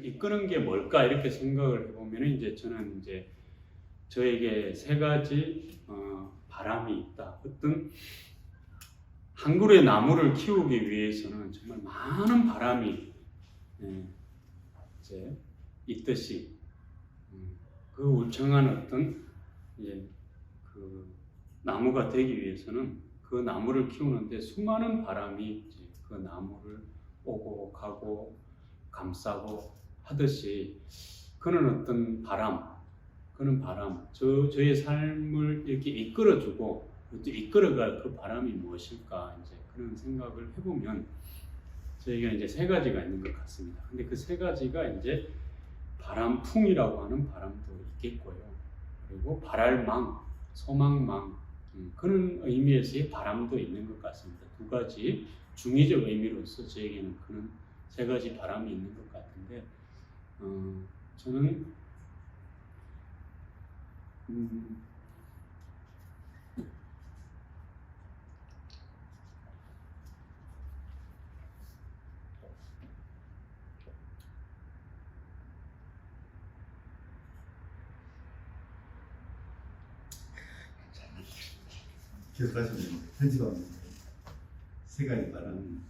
세가지를 이끄는 게 뭘까 이렇게 생각을 해보면 이제 저는 이제 저에게 세 가지 바람이 있다. 어떤 한 그루의 나무를 키우기 위해서는 정말 많은 바람이 이제 있듯이 그 울창한 어떤 이제 그 나무가 되기 위해서는 그 나무를 키우는데 수많은 바람이 이제 그 나무를 오고 가고 감싸고 하듯이 그는 어떤 바람, 저의 삶을 이렇게 이끌어주고 또 이끌어갈 그 바람이 무엇일까 이제 그런 생각을 해보면 저희가 이제 세 가지가 있는 것 같습니다. 근데 그 세 가지가 이제 바람풍이라고 하는 바람도 있겠고요. 그리고 바랄망, 소망망 그런 의미에서의 바람도 있는 것 같습니다. 두 가지 중의적 의미로서 저에게는 그런 세 가지 바람이 있는 것 같은데 저는 기억하시면 편집하면 세 가지 바람.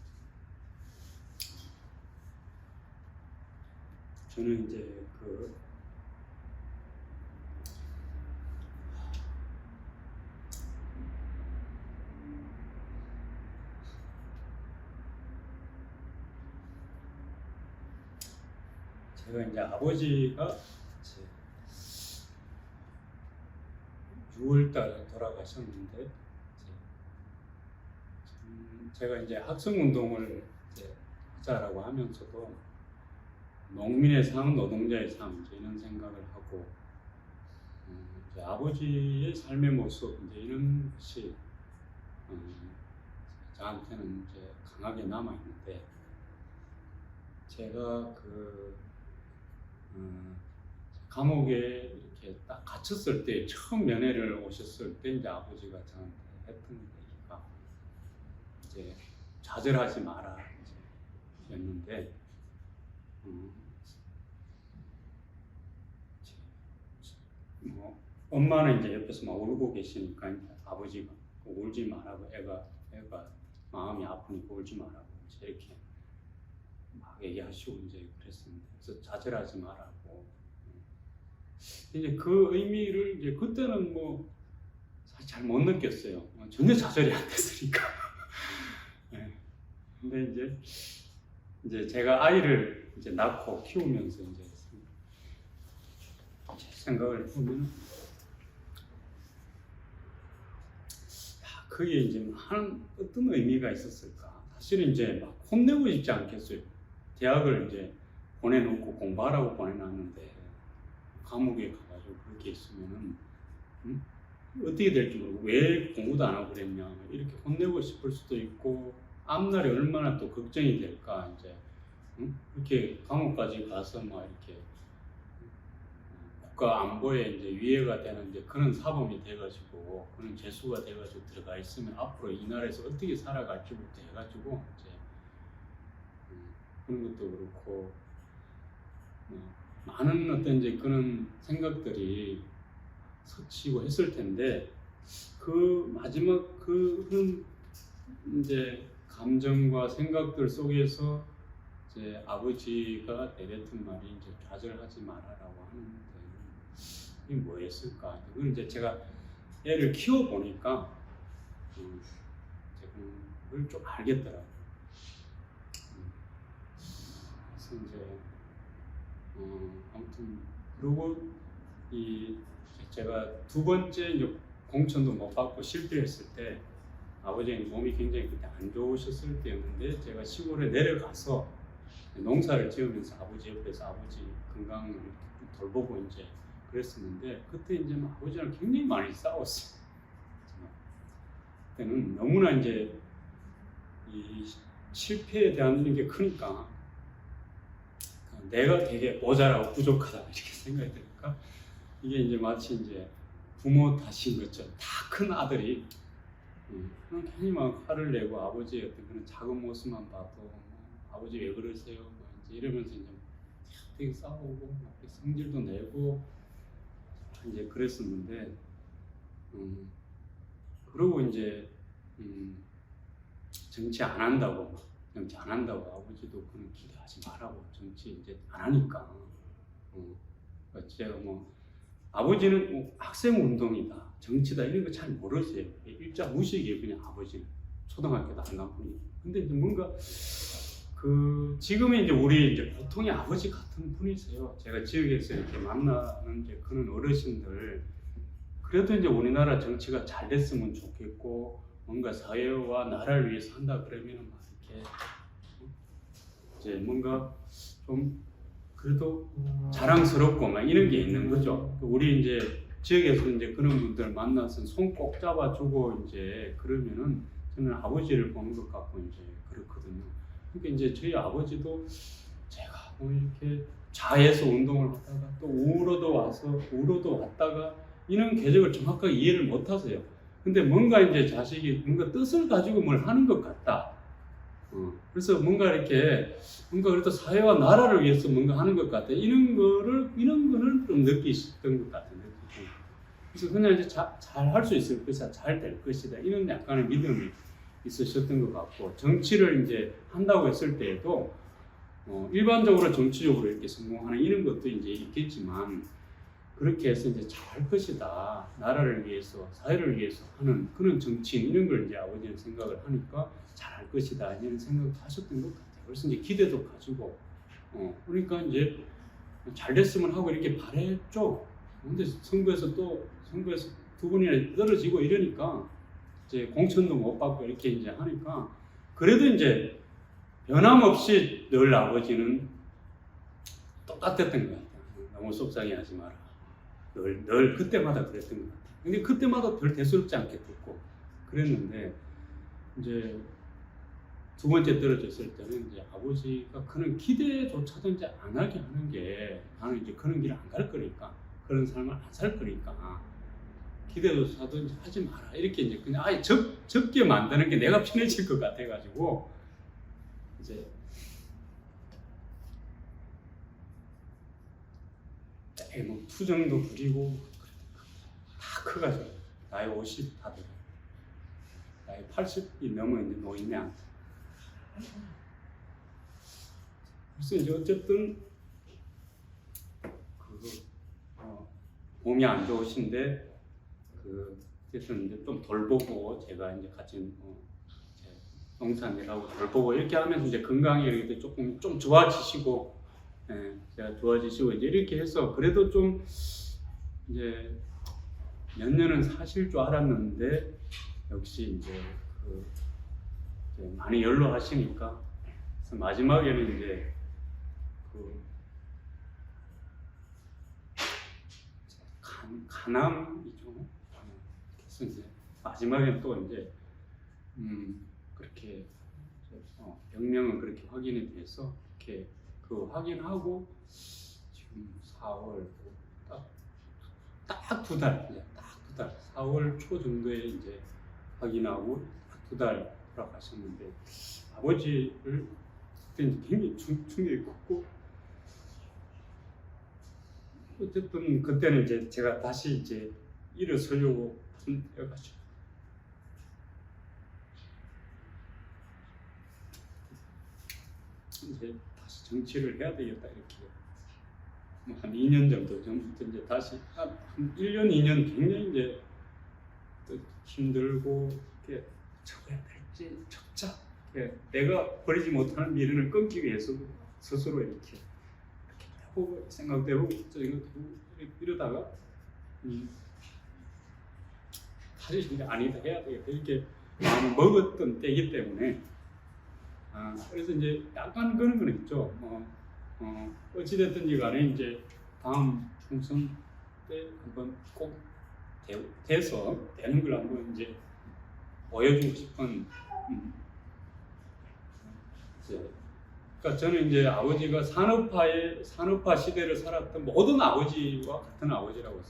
저는 이제 제가 이제 아버지가 6월달에 돌아가셨는데 제가 이제 학생 운동을 하자라고 하면서도 농민의 삶, 노동자의 삶 이런 생각을 하고 이제 아버지의 삶의 모습 이제 이런 것이 저한테는 이제 강하게 남아 있는데 제가 감옥에 이렇게 딱 갇혔을 때 처음 면회를 오셨을 때 이제 아버지가 저한테 했던 얘기가 이제 좌절하지 마라 이제 였는데 뭐 엄마는 이제 옆에서 막 울고 계시니까 아버지가 울지 말라고 애가 마음이 아프니까 울지 말라고 이제 이렇게 막 얘기하시고 이제 그랬습니다. 그래서 좌절하지 말라고. 이제 그 의미를 이제 그때는 뭐 사실 잘 못 느꼈어요. 전혀 좌절이 안 됐으니까. 네. 근데 이제 제가 아이를 이제 낳고 키우면서 이제 생각을 해보면 그게 이제 한 어떤 의미가 있었을까? 사실은 이제 막 혼내고 싶지 않겠어요. 대학을 이제 보내놓고 공부하라고 보내놨는데 감옥에 가가지고 그렇게 있으면은 어떻게 될지 모르고 왜 공부도 안 하고 그랬냐 이렇게 혼내고 싶을 수도 있고 앞날에 얼마나 또 걱정이 될까 이제 이렇게 감옥까지 가서 막 이렇게 국가 안보에 이제 위해가 되는 이제 그런 사범이 돼가지고 그런 죄수가 돼가지고 들어가 있으면 앞으로 이 나라에서 어떻게 살아갈지부터 해가지고 이제 그런 것도 그렇고 많은 어떤 이제 그런 생각들이 스치고 했을 텐데 그 마지막 그런 이제 감정과 생각들 속에서 이제 아버지가 내뱉은 말이 이제 좌절하지 말아라고 하는데 이게 뭐였을까? 그건 이제 제가 애를 키워 보니까 그걸 좀 알겠더라고요. 그래서 이제 아무튼 그리고 제가 두 번째 이제 공천도 못 받고 실패했을 때 아버지는 몸이 굉장히 그때 안 좋으셨을 때였는데 제가 시골에 내려가서 농사를 지으면서 아버지 옆에서 아버지 건강을 돌보고 이제 그랬었는데 그때 이제 아버지랑 굉장히 많이 싸웠어요. 그때는 너무나 이제 이 실패에 대한 이런 게 크니까 내가 되게 모자라고 부족하다 이렇게 생각이 드니까 이게 이제 마치 이제 부모 탓인 것처럼 다 큰 아들이 괜히 막 화를 내고 아버지의 어떤 그런 작은 모습만 봐도 아버지 왜 그러세요? 이제 이러면서 이제 되게 싸우고 막 성질도 내고 이제 그랬었는데 그러고 이제 정치 안 한다고 정치 안 한다고 아버지도 그런 기대하지 말라고 정치 이제 안 하니까 제가 뭐 아버지는 뭐 학생 운동이다 정치다 이런 거 잘 모르세요. 일자 무식이에요. 그냥 아버지는 초등학교도 안 간 분이. 근데 이제 뭔가 그 지금의 이제 우리 이제 보통의 아버지 같은 분이세요. 제가 지역에서 이렇게 만나는 이제 그런 어르신들 그래도 이제 우리나라 정치가 잘 됐으면 좋겠고 뭔가 사회와 나라를 위해서 한다 그러면은 막 이렇게 이제 뭔가 좀 그래도 자랑스럽고 막 이런 게 있는 거죠. 우리 이제 지역에서 이제 그런 분들 만나서 손 꼭 잡아주고 이제 그러면은 저는 아버지를 보는 것 같고 이제 그렇거든요. 그러니까 이제 저희 아버지도 제가 뭐 이렇게 좌에서 운동을 하다가 또 우로도 왔다가 이런 궤적을 정확하게 이해를 못 하세요. 근데 뭔가 이제 자식이 뭔가 뜻을 가지고 뭘 하는 것 같다. 그래서 뭔가 이렇게 뭔가 그래도 사회와 나라를 위해서 뭔가 하는 것 같아. 이런 거는 좀 느끼셨던 것 같아요. 그래서 그냥 이제 잘 할 수 있을 것이다, 잘 될 것이다. 이런 약간의 믿음이 있으셨던 것 같고 정치를 이제 한다고 했을 때에도 일반적으로 정치적으로 이렇게 성공하는 이런 것도 이제 있겠지만 그렇게 해서 이제 잘할 것이다. 나라를 위해서, 사회를 위해서 하는 그런 정치인 이런 걸 이제 아버지는 생각을 하니까 잘할 것이다. 이런 생각을 하셨던 것 같아요. 그래서 이제 기대도 가지고, 그러니까 이제 잘 됐으면 하고 이렇게 바랬죠. 근데 선거에서 두 번이나 떨어지고 이러니까 이제 공천도 못 받고 이렇게 이제 하니까 그래도 이제 변함없이 늘 아버지는 똑같았던 것 같아요. 너무 속상해하지 마라. 늘 그때마다 그랬던 것 같아요. 근데 그때마다 별 대수롭지 않게 듣고 그랬는데 이제 두 번째 떨어졌을 때는 이제 아버지가 그런 기대조차도 이제 안 하게 하는 게 나는 이제 그런 길을 안 갈 거니까 그런 삶을 안 살 거니까 기대조차도 이제 하지 마라 이렇게 이제 그냥 아예 적게 만드는 게 내가 편해질 것 같아가지고 이제 뭐 투정도 부리고 다 커가지고 나이 50 다 되고 나이 80이 넘어 있는 노인네한테 그래서 이제 어쨌든 몸이 안 좋으신데 그래서 이제 좀 돌보고 제가 이제 같이 농사일하고 돌보고 이렇게 하면서 이제 건강이 이렇게 조금 좀 좋아지시고 제가 좋아지시고 이제 이렇게 해서 그래도 좀 이제 몇 년은 사실 줄 알았는데 역시 이제 많이 연로하시니까 그래서 마지막에는 이제 간암이죠. 그래서 이제 마지막에는 또 이제 그렇게 병명은 그렇게 확인이 돼서 이렇게 확인하고 지금 4월 딱 두 달, 4월 초 정도에 이제 확인하고 딱 2달 돌아가셨는데 아버지를 그때 굉장히 충격이 컸고 어쨌든 그때는 이제 제가 다시 이제 일어서려고 한 때여가지고 이제 다시 정치를 해야 되겠다 이렇게 뭐 한 2년 정도 전부터 이제 다시 한 1년 2년 굉장히 이제 또 힘들고 이렇게 적어야 될지 적자 내가 버리지 못하는 미련을 끊기 위해서 스스로 이렇게 하고 생각도 해보고 이러다가 사실 이제 아니다 해야 되겠다 이렇게 마음을 먹었던 때이기 때문에 그래서 이제 약간 그런 건 있죠. 어찌됐든지 간에 이제 다음 총선 때 한번 꼭 돼서 되는 걸 한번 이제 보여주고 싶은 그러니까 저는 이제 아버지가 산업화 시대를 살았던 모든 아버지와 같은 아버지라고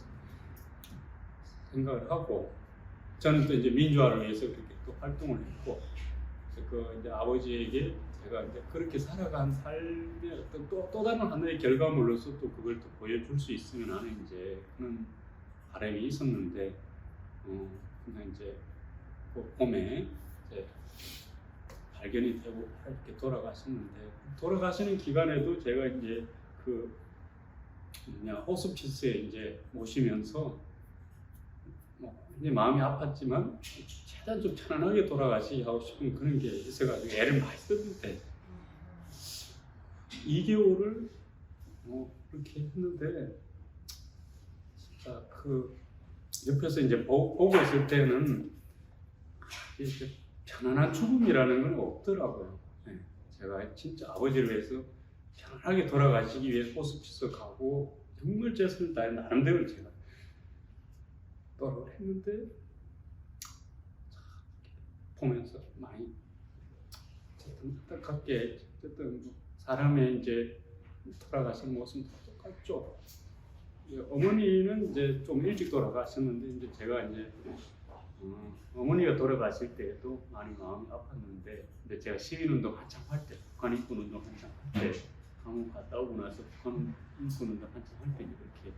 생각을 하고 저는 또 이제 민주화를 위해서 그렇게 또 활동을 했고 그래서 이제 아버지에게 제가 이제 그렇게 살아간 삶의 어떤 또 다른 하나의 결과물로서 또 그걸 또 보여줄 수 있으면 하는 이제 그런 바람이 있었는데, 그냥 이제 그 봄에 이제 발견이 되고 이렇게 돌아가셨는데, 돌아가시는 기간에도 제가 이제 그 호스피스에 이제 모시면서 이제 마음이 아팠지만 최대한 좀 편안하게 돌아가시고 싶은 그런 게 있어가지고 애를 많이 썼는데 2개월을 그렇게 했는데, 진짜 그 옆에서 이제 보고 있을 때는 이제 편안한 죽음이라는 건 없더라고요. 네. 제가 진짜 아버지를 위해서 편안하게 돌아가시기 위해 호스피스 가고 정말 최선을 다해 나름대로 제가 했는데, 보면서 많이 어쨌든 안타깝게 어쨌든 사람의 이제 돌아가신 모습도 똑같죠. 어머니는 이제 좀 일찍 돌아가셨는데, 이제 제가 이제 어머니가 돌아가실 때에도 많이 마음이 아팠는데, 근데 제가 시민운동 한참 할 때, 북한 인권운동 한참 할 때, 감옥 갔다 오고 나서 북한 인권운동 한참 할 때 이렇게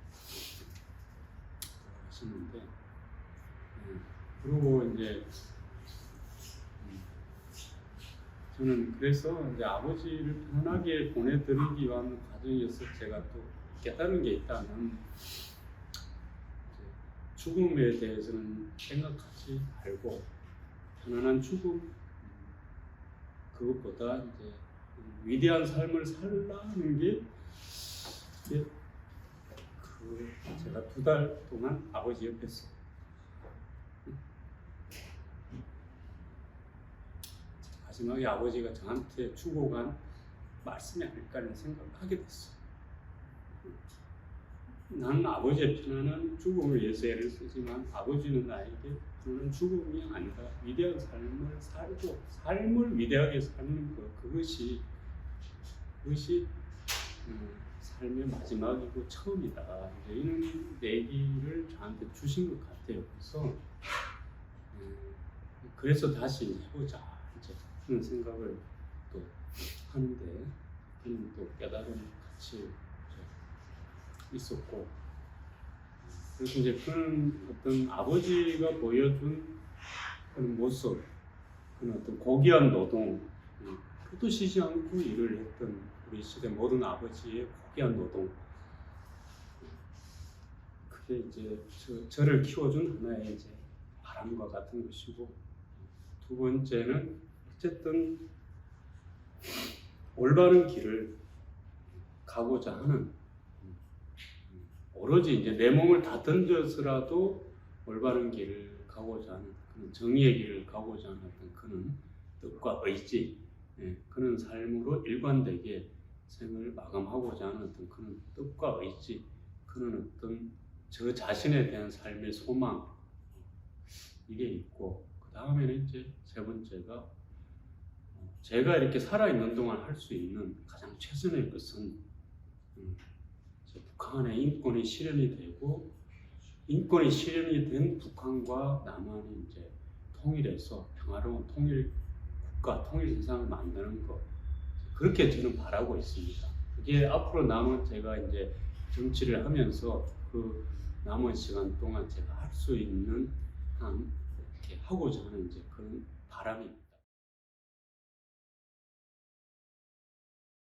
돌아가셨는데, 그리고 이제 저는 그래서 이제 아버지를 편하게 보내드리기 위한 과정에서 제가 또 깨달은 게 있다면, 죽음에 대해서는 생각하지 말고 편안한 죽음, 그것보다 이제 위대한 삶을 살라는 게 그 제가 2달 동안 아버지 옆에서 마지막에 아버지가 저한테 주고 간 말씀이 아닐까 하는 생각을 하게 됐어요. 나는 아버지의 편안한 죽음을 위해서 애를 쓰지만 아버지는 나에게 그런 죽음이 아니라 위대한 삶을 살고 삶을 위대하게 사는 그것이 삶의 마지막이고 처음이다. 이런 얘기를 저한테 주신 것 같아요. 그래서 다시 해보자 이제 그런 생각을 또 하는데, 그런 또 깨달음이 같이 있었고, 그래서 이제 그런 어떤 아버지가 보여준 그런 모습, 그런 어떤 고귀한 노동, 끝도 쉬지 않고 일을 했던 우리 시대 모든 아버지의 고귀한 노동, 그게 이제 저를 키워준 하나의 이제 바람과 같은 것이고, 2번째는 어쨌든 올바른 길을 가고자 하는, 오로지 이제 내 몸을 다 던져서라도 올바른 길을 가고자 하는, 그런 정의의 길을 가고자 하는 어떤 그런 뜻과 의지, 그런 삶으로 일관되게 생을 마감하고자 하는 어떤 그런 뜻과 의지, 그런 어떤 저 자신에 대한 삶의 소망, 이게 있고, 그 다음에는 이제 3번째가 제가 이렇게 살아있는 동안 할 수 있는 가장 최선의 것은 북한의 인권이 실현이 되고, 인권이 실현이 된 북한과 남한이 이제 통일해서 평화로운 통일 국가, 통일 세상을 만드는 것, 그렇게 저는 바라고 있습니다. 그게 앞으로 남은 제가 이제 정치를 하면서 그 남은 시간 동안 제가 할 수 있는 한 이렇게 하고자 하는 이제 그런 바람입니다.